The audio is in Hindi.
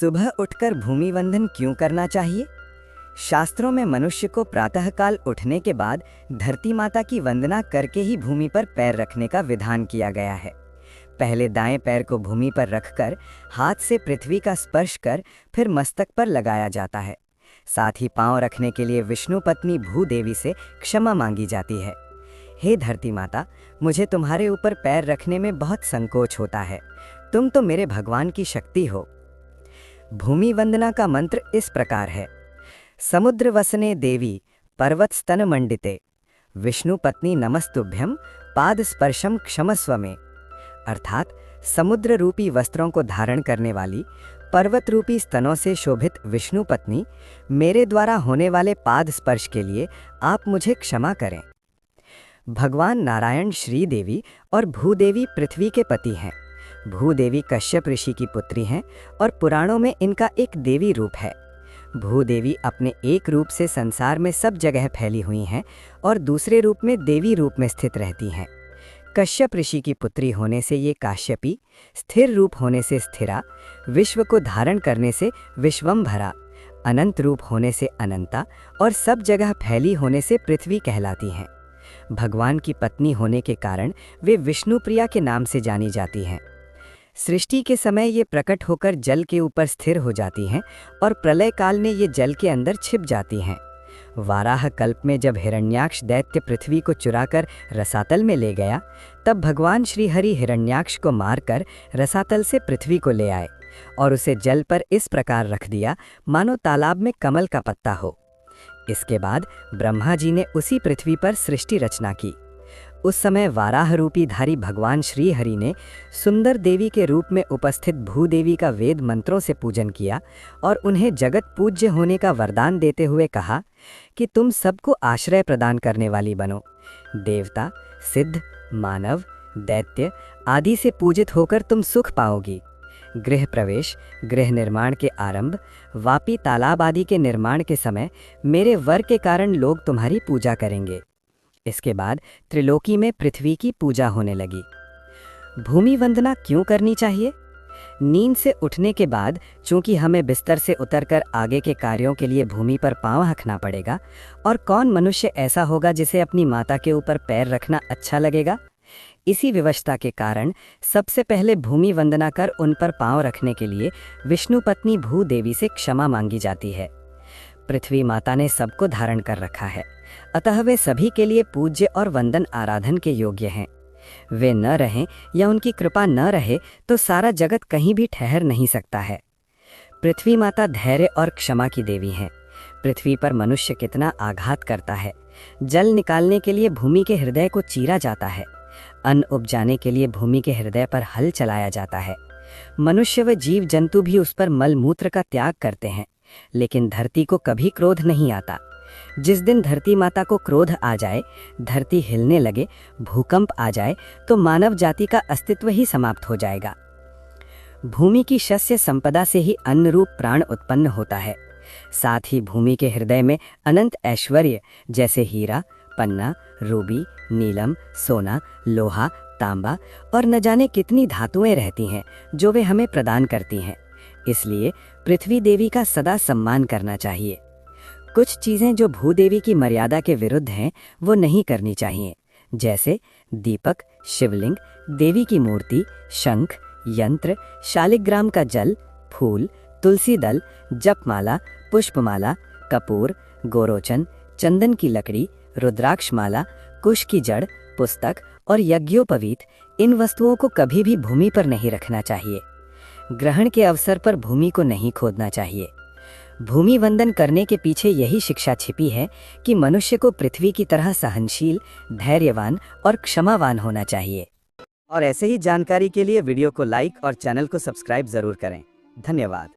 सुबह उठकर भूमि वंदन क्यों करना चाहिए? शास्त्रों में मनुष्य को प्रातःकाल उठने के बाद धरती माता की वंदना करके ही भूमि पर पैर रखने का विधान किया गया है। पहले दाएं पैर को भूमि पर रखकर हाथ से पृथ्वी का स्पर्श कर फिर मस्तक पर लगाया जाता है। साथ ही पांव रखने के लिए विष्णु पत्नी भूदेवी से क्षमा मांगी जाती है। हे धरती माता, मुझे तुम्हारे ऊपर पैर रखने में बहुत संकोच होता है। तुम तो मेरे भगवान की शक्ति हो। भूमि वंदना का मंत्र इस प्रकार है। समुद्र वसने देवी पर्वत स्तन मंडिते विष्णु पत्नी नमस्तुभ्यम पाद स्पर्शम क्षमस्व में। अर्थात समुद्र रूपी वस्त्रों को धारण करने वाली पर्वत रूपी स्तनों से शोभित विष्णु पत्नी, मेरे द्वारा होने वाले पाद स्पर्श के लिए आप मुझे क्षमा करें। भगवान नारायण श्रीदेवी और भूदेवी पृथ्वी के पति हैं। भूदेवी कश्यप ऋषि की पुत्री हैं और पुराणों में इनका एक देवी रूप है। भूदेवी अपने एक रूप से संसार में सब जगह फैली हुई हैं और दूसरे रूप में देवी रूप में स्थित रहती हैं। कश्यप ऋषि की पुत्री होने से ये काश्यपी, स्थिर रूप होने से स्थिरा, विश्व को धारण करने से विश्वम्भरा, अनंत रूप होने से अनंता और सब जगह फैली होने से पृथ्वी कहलाती हैं। भगवान की पत्नी होने के कारण वे विष्णुप्रिया के नाम से जानी जाती हैं। सृष्टि के समय ये प्रकट होकर जल के ऊपर स्थिर हो जाती हैं और प्रलय काल में ये जल के अंदर छिप जाती हैं। वाराह कल्प में जब हिरण्याक्ष दैत्य पृथ्वी को चुराकर रसातल में ले गया, तब भगवान श्रीहरि हिरण्याक्ष को मारकर रसातल से पृथ्वी को ले आए और उसे जल पर इस प्रकार रख दिया मानो तालाब में कमल का पत्ता हो। इसके बाद ब्रह्मा जी ने उसी पृथ्वी पर सृष्टि रचना की। उस समय वाराह रूपी धारी भगवान श्रीहरि ने सुंदर देवी के रूप में उपस्थित भूदेवी का वेद मंत्रों से पूजन किया और उन्हें जगत पूज्य होने का वरदान देते हुए कहा कि तुम सबको आश्रय प्रदान करने वाली बनो। देवता, सिद्ध, मानव, दैत्य आदि से पूजित होकर तुम सुख पाओगी। गृह प्रवेश, गृह निर्माण के आरंभ, वापी तालाब आदि के निर्माण के समय मेरे वर के कारण लोग तुम्हारी पूजा करेंगे। इसके बाद त्रिलोकी में पृथ्वी की पूजा होने लगी। भूमि वंदना क्यों करनी चाहिए? नींद से उठने के बाद चूंकि हमें बिस्तर से उतरकर आगे के कार्यों के लिए भूमि पर पांव रखना पड़ेगा, और कौन मनुष्य ऐसा होगा जिसे अपनी माता के ऊपर पैर रखना अच्छा लगेगा? इसी विवशता के कारण सबसे पहले भूमि वंदना कर उन पर पांव रखने के लिए विष्णु पत्नी भूदेवी से क्षमा मांगी जाती है। पृथ्वी माता ने सबको धारण कर रखा है, अतः वे सभी के लिए पूज्य और वंदन आराधन के योग्य हैं। वे न रहें या उनकी कृपा न रहे तो सारा जगत कहीं भी ठहर नहीं सकता है। पृथ्वी माता धैर्य और क्षमा की देवी हैं। पृथ्वी पर मनुष्य कितना आघात करता है। जल निकालने के लिए भूमि के हृदय को चीरा जाता है। अन्न उपजाने के लिए भूमि के हृदय पर हल चलाया जाता है। मनुष्य व जीव जंतु भी उस पर मल मूत्र का त्याग करते हैं, लेकिन धरती को कभी क्रोध नहीं आता। जिस दिन धरती माता को क्रोध आ जाए, धरती हिलने लगे, भूकंप आ जाए, तो मानव जाति का अस्तित्व ही समाप्त हो जाएगा। भूमि की शस्य संपदा से ही अन्न रूप प्राण उत्पन्न होता है। साथ ही भूमि के हृदय में अनंत ऐश्वर्य जैसे हीरा, पन्ना, रूबी, नीलम, सोना, लोहा, तांबा और न जाने कितनी धातुएं रहती हैं जो वे हमें प्रदान करती हैं। इसलिए पृथ्वी देवी का सदा सम्मान करना चाहिए। कुछ चीजें जो भूदेवी की मर्यादा के विरुद्ध हैं वो नहीं करनी चाहिए, जैसे दीपक, शिवलिंग, देवी की मूर्ति, शंख, यंत्र, शालिग्राम का जल, फूल, तुलसी दल, जपमाला, पुष्पमाला, कपूर, गोरोचन, चंदन की लकड़ी, रुद्राक्षमाला, कुश की जड़, पुस्तक और यज्ञोपवीत, इन वस्तुओं को कभी भी भूमि पर नहीं रखना चाहिए। ग्रहण के अवसर पर भूमि को नहीं खोदना चाहिए। भूमि वंदन करने के पीछे यही शिक्षा छिपी है कि मनुष्य को पृथ्वी की तरह सहनशील, धैर्यवान और क्षमावान होना चाहिए। और ऐसे ही जानकारी के लिए वीडियो को लाइक और चैनल को सब्सक्राइब जरूर करें। धन्यवाद।